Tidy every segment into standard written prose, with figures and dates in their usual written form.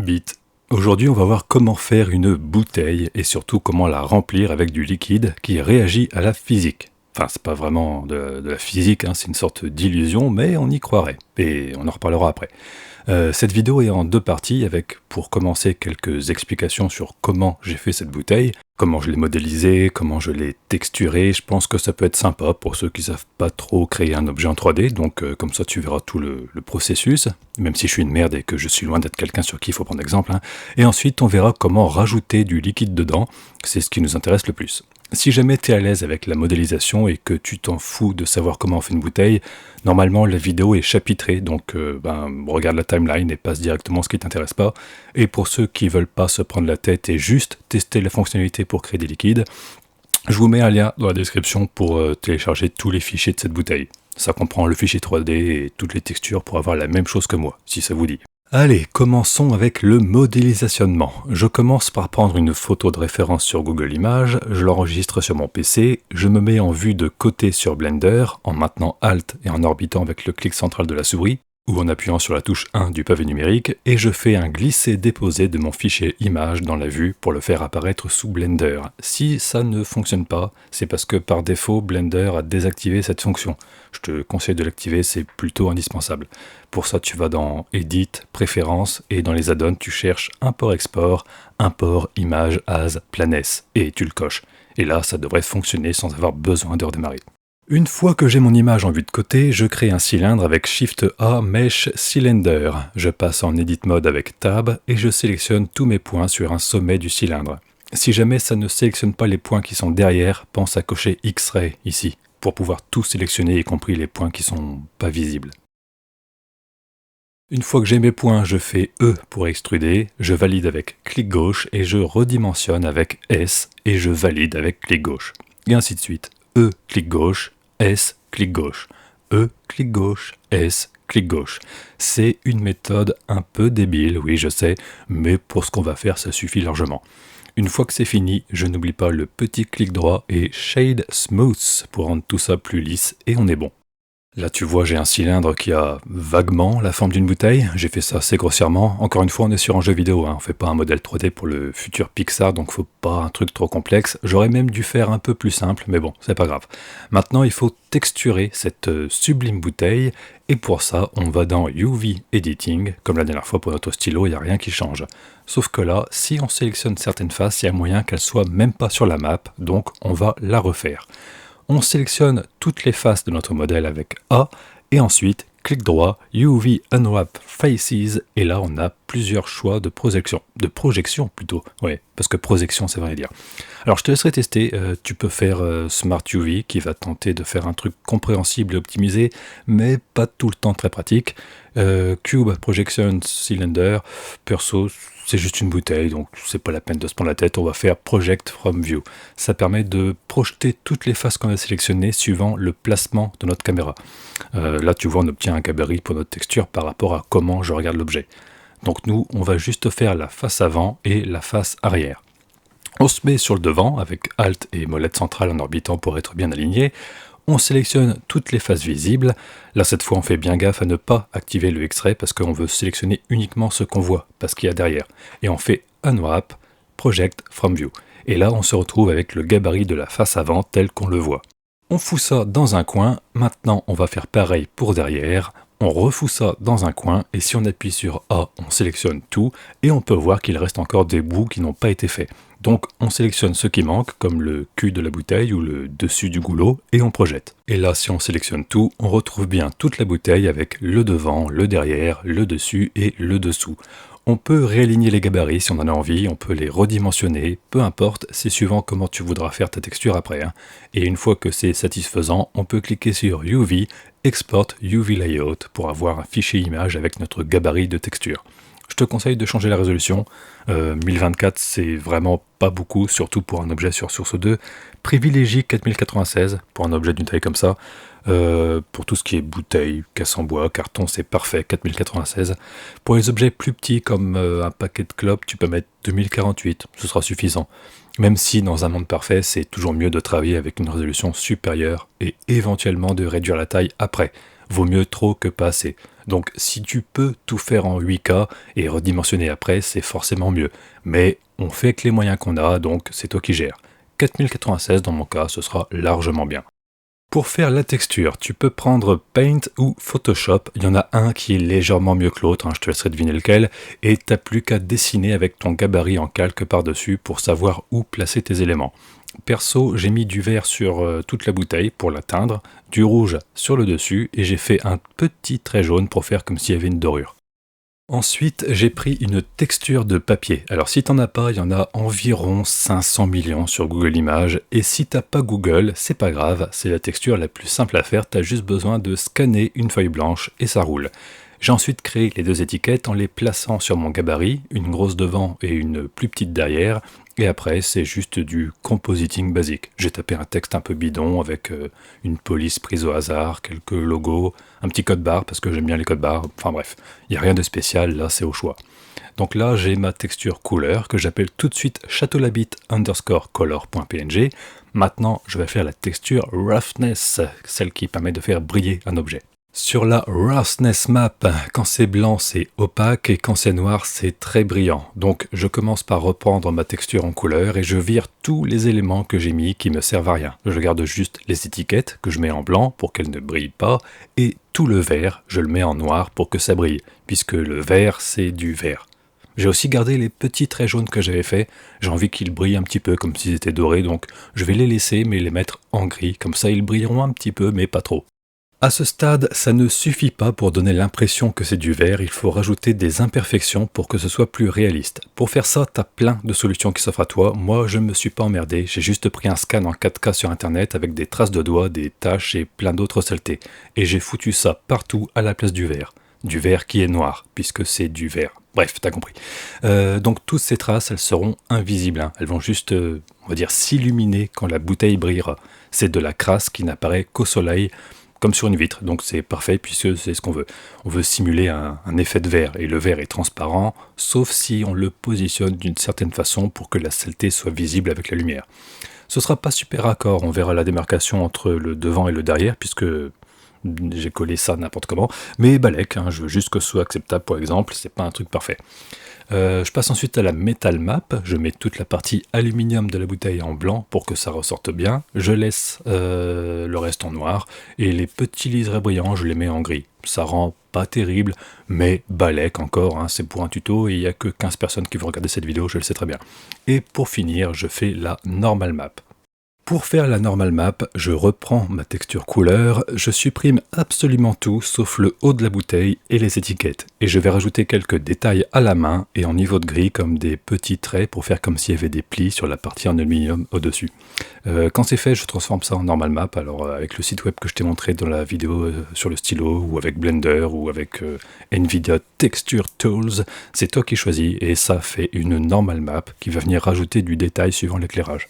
Bit. Aujourd'hui, on va voir comment faire une bouteille et surtout comment la remplir avec du liquide qui réagit à la physique. Enfin, c'est pas vraiment de la physique, hein, c'est une sorte d'illusion, mais on y croirait. Et on en reparlera après. Cette vidéo est en deux parties avec, pour commencer, quelques explications sur comment j'ai fait cette bouteille, comment je l'ai modélisée, comment je l'ai texturée. Je pense que ça peut être sympa pour ceux qui savent pas trop créer un objet en 3D, donc comme ça tu verras tout le processus, même si je suis une merde et que je suis loin d'être quelqu'un sur qui il faut prendre exemple. Hein. Et ensuite, on verra comment rajouter du liquide dedans, c'est ce qui nous intéresse le plus. Si jamais tu es à l'aise avec la modélisation et que tu t'en fous de savoir comment on fait une bouteille, normalement la vidéo est chapitrée, donc regarde la timeline et passe directement ce qui t'intéresse pas. Et pour ceux qui veulent pas se prendre la tête et juste tester la fonctionnalité pour créer des liquides, je vous mets un lien dans la description pour télécharger tous les fichiers de cette bouteille. Ça comprend le fichier 3D et toutes les textures pour avoir la même chose que moi, si ça vous dit. Allez, commençons avec le modélisationnement. Je commence par prendre une photo de référence sur Google Images, je l'enregistre sur mon PC, je me mets en vue de côté sur Blender, en maintenant Alt et en orbitant avec le clic central de la souris, ou en appuyant sur la touche 1 du pavé numérique, et je fais un glisser-déposer de mon fichier image dans la vue pour le faire apparaître sous Blender. Si ça ne fonctionne pas, c'est parce que par défaut, Blender a désactivé cette fonction. Je te conseille de l'activer, c'est plutôt indispensable. Pour ça, tu vas dans Edit, Préférences, et dans les add-ons, tu cherches Import-Export, Import Image as Planes, et tu le coches. Et là, ça devrait fonctionner sans avoir besoin de redémarrer. Une fois que j'ai mon image en vue de côté, je crée un cylindre avec Shift A Mesh Cylinder. Je passe en Edit Mode avec Tab et je sélectionne tous mes points sur un sommet du cylindre. Si jamais ça ne sélectionne pas les points qui sont derrière, pense à cocher X-Ray ici, pour pouvoir tout sélectionner, y compris les points qui sont pas visibles. Une fois que j'ai mes points, je fais E pour extruder, je valide avec clic gauche et je redimensionne avec S et je valide avec clic gauche. Et ainsi de suite. E, clic gauche, S, clic gauche. E, clic gauche, S, clic gauche. C'est une méthode un peu débile, oui je sais, mais pour ce qu'on va faire, ça suffit largement. Une fois que c'est fini, je n'oublie pas le petit clic droit et Shade Smooth pour rendre tout ça plus lisse et on est bon. Là tu vois j'ai un cylindre qui a vaguement la forme d'une bouteille, j'ai fait ça assez grossièrement, encore une fois on est sur un jeu vidéo, hein. On fait pas un modèle 3D pour le futur Pixar donc faut pas un truc trop complexe, j'aurais même dû faire un peu plus simple mais bon c'est pas grave. Maintenant il faut texturer cette sublime bouteille et pour ça on va dans UV Editing, comme la dernière fois pour notre stylo il n'y a rien qui change. Sauf que là si on sélectionne certaines faces il y a moyen qu'elles soient même pas sur la map donc on va la refaire. On sélectionne toutes les faces de notre modèle avec A, et ensuite, clic droit, UV Unwrap Faces, et là on a plusieurs choix de projection plutôt, ouais, parce que projection c'est vrai à dire. Alors je te laisserai tester, tu peux faire Smart UV qui va tenter de faire un truc compréhensible et optimisé, mais pas tout le temps très pratique. Cube Projection Cylinder, perso, c'est juste une bouteille, donc c'est pas la peine de se prendre la tête, on va faire Project from View. Ça permet de projeter toutes les faces qu'on a sélectionnées suivant le placement de notre caméra. Là tu vois on obtient un gabarit pour notre texture par rapport à comment je regarde l'objet. Donc nous on va juste faire la face avant et la face arrière. On se met sur le devant avec Alt et molette centrale en orbitant pour être bien aligné. On sélectionne toutes les faces visibles. Là, cette fois, on fait bien gaffe à ne pas activer le X-Ray parce qu'on veut sélectionner uniquement ce qu'on voit, pas ce qu'il y a derrière. Et on fait Unwrap, Project from View. Et là, on se retrouve avec le gabarit de la face avant tel qu'on le voit. On fout ça dans un coin. Maintenant, on va faire pareil pour derrière. On refout ça dans un coin et si on appuie sur A, on sélectionne tout et on peut voir qu'il reste encore des bouts qui n'ont pas été faits. Donc on sélectionne ce qui manque, comme le cul de la bouteille ou le dessus du goulot, et on projette. Et là, si on sélectionne tout, on retrouve bien toute la bouteille avec le devant, le derrière, le dessus et le dessous. On peut réaligner les gabarits si on en a envie, on peut les redimensionner, peu importe, c'est suivant comment tu voudras faire ta texture après. Hein. Et une fois que c'est satisfaisant, on peut cliquer sur UV, Export UV Layout pour avoir un fichier image avec notre gabarit de texture. Je te conseille de changer la résolution, 1024 c'est vraiment pas beaucoup, surtout pour un objet sur Source 2. Privilégie 4096 pour un objet d'une taille comme ça. Pour tout ce qui est bouteille, casse en bois, carton, c'est parfait, 4096. Pour les objets plus petits comme un paquet de clopes, tu peux mettre 2048, ce sera suffisant. Même si dans un monde parfait, c'est toujours mieux de travailler avec une résolution supérieure et éventuellement de réduire la taille après. Vaut mieux trop que pas assez. Donc si tu peux tout faire en 8K et redimensionner après, c'est forcément mieux. Mais on fait avec les moyens qu'on a, donc c'est toi qui gères. 4096 dans mon cas, ce sera largement bien. Pour faire la texture, tu peux prendre Paint ou Photoshop. Il y en a un qui est légèrement mieux que l'autre, je te laisserai deviner lequel, et t'as plus qu'à dessiner avec ton gabarit en calque par-dessus pour savoir où placer tes éléments. Perso, j'ai mis du vert sur toute la bouteille pour la teindre, du rouge sur le dessus, et j'ai fait un petit trait jaune pour faire comme s'il y avait une dorure. Ensuite, j'ai pris une texture de papier. Alors si t'en as pas, il y en a environ 500 millions sur Google Images. Et si t'as pas Google, c'est pas grave, c'est la texture la plus simple à faire. T'as juste besoin de scanner une feuille blanche et ça roule. J'ai ensuite créé les deux étiquettes en les plaçant sur mon gabarit, une grosse devant et une plus petite derrière. Et après, c'est juste du compositing basique. J'ai tapé un texte un peu bidon avec une police prise au hasard, quelques logos, un petit code barre parce que j'aime bien les codes barres. Enfin bref, il n'y a rien de spécial, là c'est au choix. Donc là, j'ai ma texture couleur que j'appelle tout de suite chatolabit_color.png. Maintenant, je vais faire la texture roughness, celle qui permet de faire briller un objet. Sur la Roughness Map, quand c'est blanc, c'est opaque et quand c'est noir, c'est très brillant. Donc je commence par reprendre ma texture en couleur et je vire tous les éléments que j'ai mis qui me servent à rien. Je garde juste les étiquettes que je mets en blanc pour qu'elles ne brillent pas et tout le vert, je le mets en noir pour que ça brille, puisque le vert, c'est du vert. J'ai aussi gardé les petits traits jaunes que j'avais faits. J'ai envie qu'ils brillent un petit peu comme s'ils étaient dorés, donc je vais les laisser mais les mettre en gris. Comme ça, ils brilleront un petit peu mais pas trop. À ce stade, ça ne suffit pas pour donner l'impression que c'est du vert, il faut rajouter des imperfections pour que ce soit plus réaliste. Pour faire ça, t'as plein de solutions qui s'offrent à toi. Moi, je ne me suis pas emmerdé, j'ai juste pris un scan en 4K sur internet avec des traces de doigts, des taches et plein d'autres saletés. Et j'ai foutu ça partout à la place du vert. Du vert qui est noir, puisque c'est du vert. Bref, t'as compris. Donc toutes ces traces, elles seront invisibles. Elles vont juste, on va dire, s'illuminer quand la bouteille brillera. C'est de la crasse qui n'apparaît qu'au soleil, comme sur une vitre, donc c'est parfait puisque c'est ce qu'on veut. On veut simuler un effet de verre, et le verre est transparent, sauf si on le positionne d'une certaine façon pour que la saleté soit visible avec la lumière. Ce sera pas super raccord, on verra la démarcation entre le devant et le derrière, puisque j'ai collé ça n'importe comment, mais balèque, je veux juste que ce soit acceptable pour exemple, c'est pas un truc parfait. Je passe ensuite à la Metal Map, je mets toute la partie aluminium de la bouteille en blanc pour que ça ressorte bien, je laisse le reste en noir, et les petits liserés brillants je les mets en gris. Ça rend pas terrible, mais balèque encore, c'est pour un tuto et il n'y a que 15 personnes qui vont regarder cette vidéo, je le sais très bien. Et pour finir, je fais la Normal Map. Pour faire la Normal Map, je reprends ma texture couleur, je supprime absolument tout sauf le haut de la bouteille et les étiquettes. Et je vais rajouter quelques détails à la main et en niveau de gris comme des petits traits pour faire comme s'il y avait des plis sur la partie en aluminium au-dessus. Quand c'est fait, je transforme ça en Normal Map, alors avec le site web que je t'ai montré dans la vidéo sur le stylo, ou avec Blender, ou avec Nvidia Texture Tools, c'est toi qui choisis et ça fait une Normal Map qui va venir rajouter du détail suivant l'éclairage.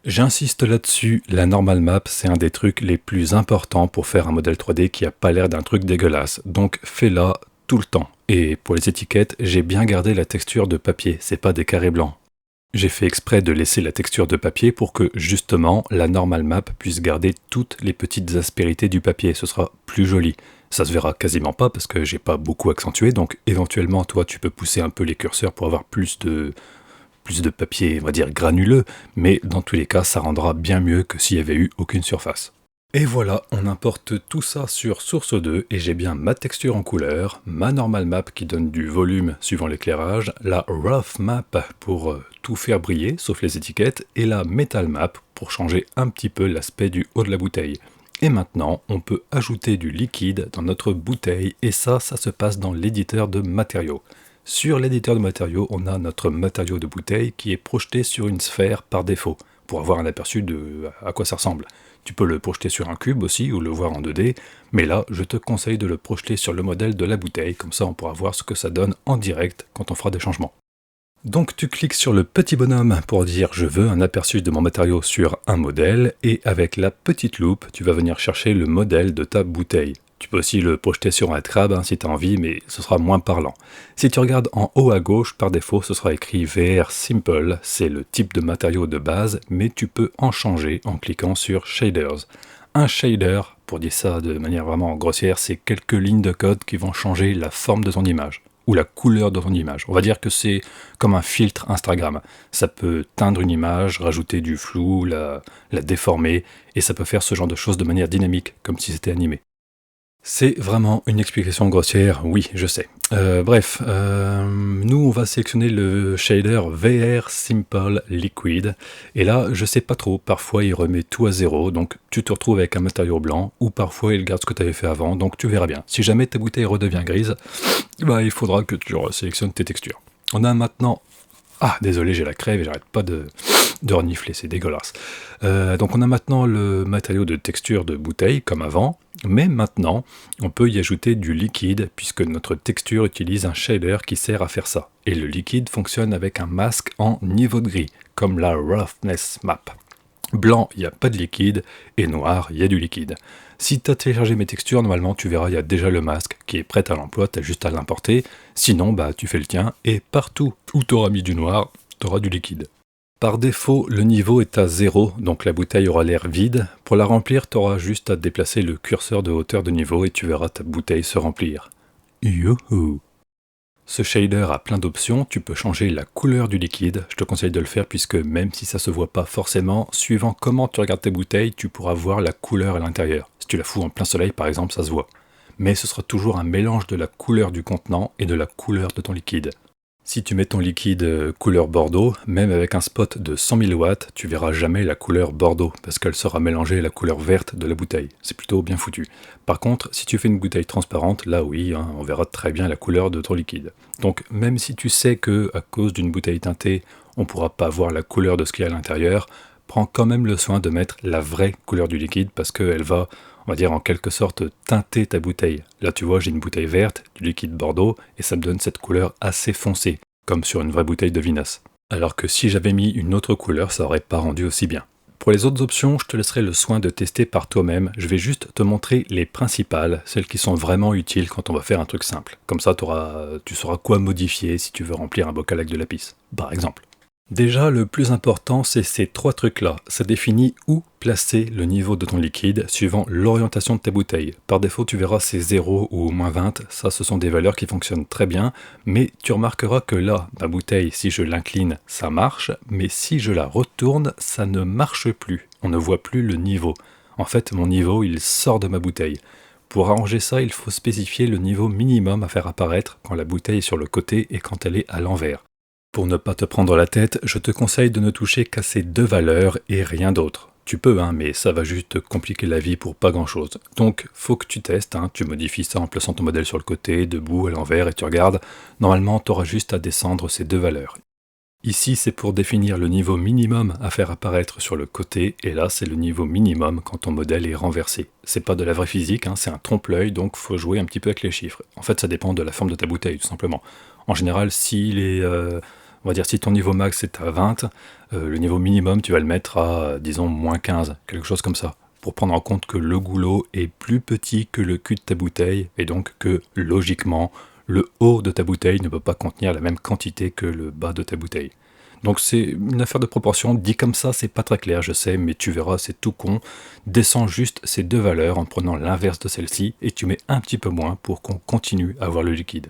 J'insiste là-dessus, la Normal Map c'est un des trucs les plus importants pour faire un modèle 3D qui a pas l'air d'un truc dégueulasse, donc fais-la tout le temps. Et pour les étiquettes, j'ai bien gardé la texture de papier, c'est pas des carrés blancs. J'ai fait exprès de laisser la texture de papier pour que, justement, la Normal Map puisse garder toutes les petites aspérités du papier, ce sera plus joli. Ça se verra quasiment pas parce que j'ai pas beaucoup accentué, donc éventuellement toi tu peux pousser un peu les curseurs pour avoir plus de papier, on va dire granuleux, mais dans tous les cas, ça rendra bien mieux que s'il n'y avait eu aucune surface. Et voilà, on importe tout ça sur Source 2 et j'ai bien ma texture en couleur, ma Normal Map qui donne du volume suivant l'éclairage, la Rough Map pour tout faire briller, sauf les étiquettes, et la Metal Map pour changer un petit peu l'aspect du haut de la bouteille. Et maintenant, on peut ajouter du liquide dans notre bouteille et ça se passe dans l'éditeur de matériaux. Sur l'éditeur de matériaux, on a notre matériau de bouteille qui est projeté sur une sphère par défaut, pour avoir un aperçu de à quoi ça ressemble. Tu peux le projeter sur un cube aussi, ou le voir en 2D, mais là, je te conseille de le projeter sur le modèle de la bouteille, comme ça on pourra voir ce que ça donne en direct quand on fera des changements. Donc tu cliques sur le petit bonhomme pour dire je veux un aperçu de mon matériau sur un modèle, et avec la petite loupe, tu vas venir chercher le modèle de ta bouteille. Tu peux aussi le projeter sur un crab si tu as envie, mais ce sera moins parlant. Si tu regardes en haut à gauche, par défaut, ce sera écrit VR Simple, c'est le type de matériau de base, mais tu peux en changer en cliquant sur Shaders. Un shader pour dire ça de manière vraiment grossière, c'est quelques lignes de code qui vont changer la forme de ton image ou la couleur de ton image. On va dire que c'est comme un filtre Instagram. Ça peut teindre une image, rajouter du flou, la déformer, et ça peut faire ce genre de choses de manière dynamique, comme si c'était animé. C'est vraiment une explication grossière, oui, je sais. Nous on va sélectionner le shader VR Simple Liquid, et là je sais pas trop, parfois il remet tout à zéro, donc tu te retrouves avec un matériau blanc, ou parfois il garde ce que tu avais fait avant, donc tu verras bien. Si jamais ta bouteille redevient grise, il faudra que tu sélectionnes tes textures. On a maintenant... Ah, désolé, j'ai la crève et j'arrête pas de renifler, c'est dégueulasse. Donc on a maintenant le matériau de texture de bouteille, comme avant, mais maintenant, on peut y ajouter du liquide, puisque notre texture utilise un shader qui sert à faire ça. Et le liquide fonctionne avec un masque en niveau de gris, comme la Roughness Map. Blanc, il n'y a pas de liquide, et noir, il y a du liquide. Si tu as téléchargé mes textures, normalement tu verras, il y a déjà le masque qui est prêt à l'emploi, tu as juste à l'importer. Sinon, tu fais le tien, et partout où tu auras mis du noir, tu auras du liquide. Par défaut, le niveau est à 0, donc la bouteille aura l'air vide. Pour la remplir, tu auras juste à déplacer le curseur de hauteur de niveau et tu verras ta bouteille se remplir. Youhou! Ce shader a plein d'options, tu peux changer la couleur du liquide, je te conseille de le faire puisque même si ça se voit pas forcément, suivant comment tu regardes tes bouteilles, tu pourras voir la couleur à l'intérieur. Si tu la fous en plein soleil par exemple, ça se voit. Mais ce sera toujours un mélange de la couleur du contenant et de la couleur de ton liquide. Si tu mets ton liquide couleur bordeaux, même avec un spot de 100 000 watts, tu verras jamais la couleur bordeaux, parce qu'elle sera mélangée à la couleur verte de la bouteille. C'est plutôt bien foutu. Par contre, si tu fais une bouteille transparente, là oui, on verra très bien la couleur de ton liquide. Donc même si tu sais que à cause d'une bouteille teintée, on ne pourra pas voir la couleur de ce qu'il y a à l'intérieur, prends quand même le soin de mettre la vraie couleur du liquide, parce qu'elle va, on va dire en quelque sorte, teinter ta bouteille. Là tu vois, j'ai une bouteille verte, du liquide bordeaux, et ça me donne cette couleur assez foncée, comme sur une vraie bouteille de vinasse. Alors que si j'avais mis une autre couleur, ça aurait pas rendu aussi bien. Pour les autres options, je te laisserai le soin de tester par toi-même. Je vais juste te montrer les principales, celles qui sont vraiment utiles quand on va faire un truc simple. Comme ça, tu sauras quoi modifier si tu veux remplir un bocal avec de la pisse, par exemple. Déjà, le plus important, c'est ces trois trucs-là. Ça définit où placer le niveau de ton liquide suivant l'orientation de ta bouteille. Par défaut, tu verras c'est 0 ou moins 20. Ça, ce sont des valeurs qui fonctionnent très bien. Mais tu remarqueras que là, ma bouteille, si je l'incline, ça marche. Mais si je la retourne, ça ne marche plus. On ne voit plus le niveau. En fait, mon niveau, il sort de ma bouteille. Pour arranger ça, il faut spécifier le niveau minimum à faire apparaître quand la bouteille est sur le côté et quand elle est à l'envers. Pour ne pas te prendre la tête, je te conseille de ne toucher qu'à ces deux valeurs et rien d'autre. Tu peux, mais ça va juste te compliquer la vie pour pas grand chose. Donc, faut que tu testes, tu modifies ça en plaçant ton modèle sur le côté, debout, à l'envers, et tu regardes. Normalement, tu auras juste à descendre ces deux valeurs. Ici, c'est pour définir le niveau minimum à faire apparaître sur le côté, et là, c'est le niveau minimum quand ton modèle est renversé. C'est pas de la vraie physique, c'est un trompe-l'œil, donc faut jouer un petit peu avec les chiffres. En fait, ça dépend de la forme de ta bouteille, tout simplement. En général, on va dire si ton niveau max est à 20, le niveau minimum tu vas le mettre à, disons, moins 15, quelque chose comme ça, pour prendre en compte que le goulot est plus petit que le cul de ta bouteille, et donc que, logiquement, le haut de ta bouteille ne peut pas contenir la même quantité que le bas de ta bouteille. Donc c'est une affaire de proportion, dit comme ça c'est pas très clair je sais, mais tu verras c'est tout con. Descends juste ces deux valeurs en prenant l'inverse de celle-ci, et tu mets un petit peu moins pour qu'on continue à avoir le liquide.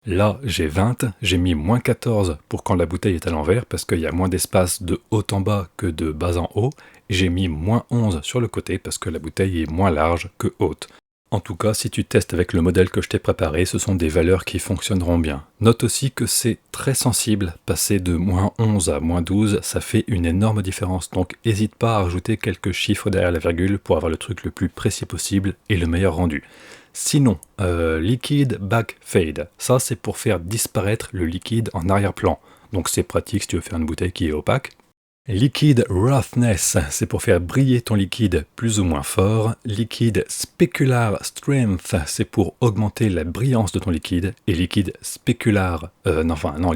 Là, j'ai 20, j'ai mis moins 14 pour quand la bouteille est à l'envers, parce qu'il y a moins d'espace de haut en bas que de bas en haut, et j'ai mis moins 11 sur le côté, parce que la bouteille est moins large que haute. En tout cas, si tu testes avec le modèle que je t'ai préparé, ce sont des valeurs qui fonctionneront bien. Note aussi que c'est très sensible, passer de moins 11 à moins 12, ça fait une énorme différence, donc n'hésite pas à rajouter quelques chiffres derrière la virgule pour avoir le truc le plus précis possible et le meilleur rendu. Sinon, liquid back fade, ça c'est pour faire disparaître le liquide en arrière-plan. Donc c'est pratique si tu veux faire une bouteille qui est opaque. Liquid roughness, c'est pour faire briller ton liquide plus ou moins fort. Liquid specular strength, c'est pour augmenter la brillance de ton liquide. Et liquid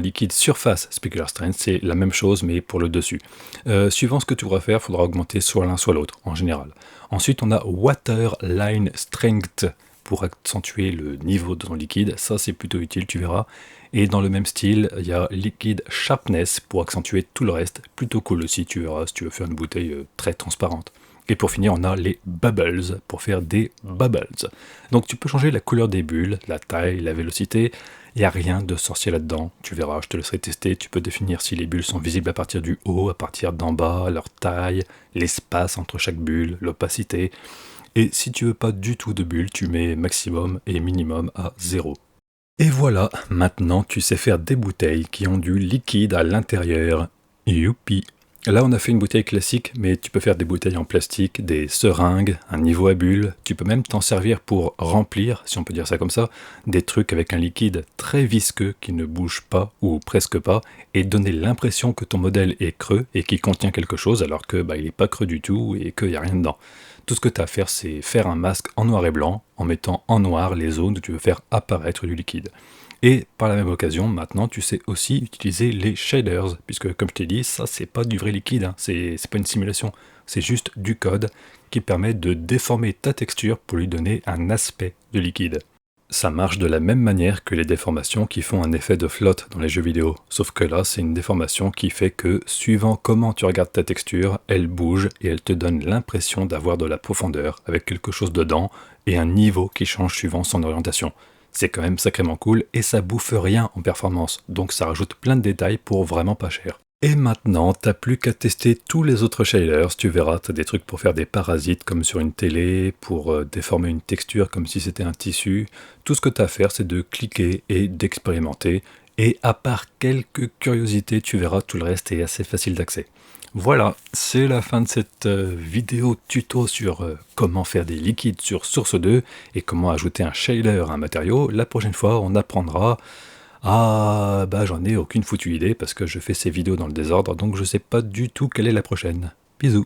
liquid surface specular strength, c'est la même chose mais pour le dessus. Suivant ce que tu voudras faire, il faudra augmenter soit l'un soit l'autre en général. Ensuite on a water line strength, pour accentuer le niveau de ton liquide, ça c'est plutôt utile, tu verras. Et dans le même style, il y a Liquid Sharpness pour accentuer tout le reste, plutôt cool aussi, tu verras, si tu veux faire une bouteille très transparente. Et pour finir, on a les bubbles, pour faire des bubbles. Donc tu peux changer la couleur des bulles, la taille, la vélocité. Il n'y a rien de sorcier là-dedans. Tu verras, je te laisserai tester. Tu peux définir si les bulles sont visibles à partir du haut, à partir d'en bas, leur taille, l'espace entre chaque bulle, l'opacité. Et si tu veux pas du tout de bulles, tu mets maximum et minimum à 0. Et voilà, maintenant tu sais faire des bouteilles qui ont du liquide à l'intérieur. Youpi! Là on a fait une bouteille classique, mais tu peux faire des bouteilles en plastique, des seringues, un niveau à bulles. Tu peux même t'en servir pour remplir, si on peut dire ça comme ça, des trucs avec un liquide très visqueux qui ne bouge pas ou presque pas, et donner l'impression que ton modèle est creux et qu'il contient quelque chose alors que il n'est pas creux du tout et qu'il n'y a rien dedans. Tout ce que tu as à faire, c'est faire un masque en noir et blanc en mettant en noir les zones où tu veux faire apparaître du liquide. Et par la même occasion, maintenant, tu sais aussi utiliser les shaders, puisque comme je t'ai dit, ça, c'est pas du vrai liquide, hein. C'est pas une simulation, c'est juste du code qui permet de déformer ta texture pour lui donner un aspect de liquide. Ça marche de la même manière que les déformations qui font un effet de flotte dans les jeux vidéo, sauf que là, c'est une déformation qui fait que, suivant comment tu regardes ta texture, elle bouge et elle te donne l'impression d'avoir de la profondeur avec quelque chose dedans et un niveau qui change suivant son orientation. C'est quand même sacrément cool et ça bouffe rien en performance, donc ça rajoute plein de détails pour vraiment pas cher. Et maintenant, t'as plus qu'à tester tous les autres shaders, tu verras, t'as des trucs pour faire des parasites comme sur une télé, pour déformer une texture comme si c'était un tissu. Tout ce que t'as à faire, c'est de cliquer et d'expérimenter, et à part quelques curiosités, tu verras, tout le reste est assez facile d'accès. Voilà, c'est la fin de cette vidéo tuto sur comment faire des liquides sur Source 2 et comment ajouter un shader à un matériau. La prochaine fois, on apprendra j'en ai aucune foutue idée parce que je fais ces vidéos dans le désordre, donc je sais pas du tout quelle est la prochaine. Bisous.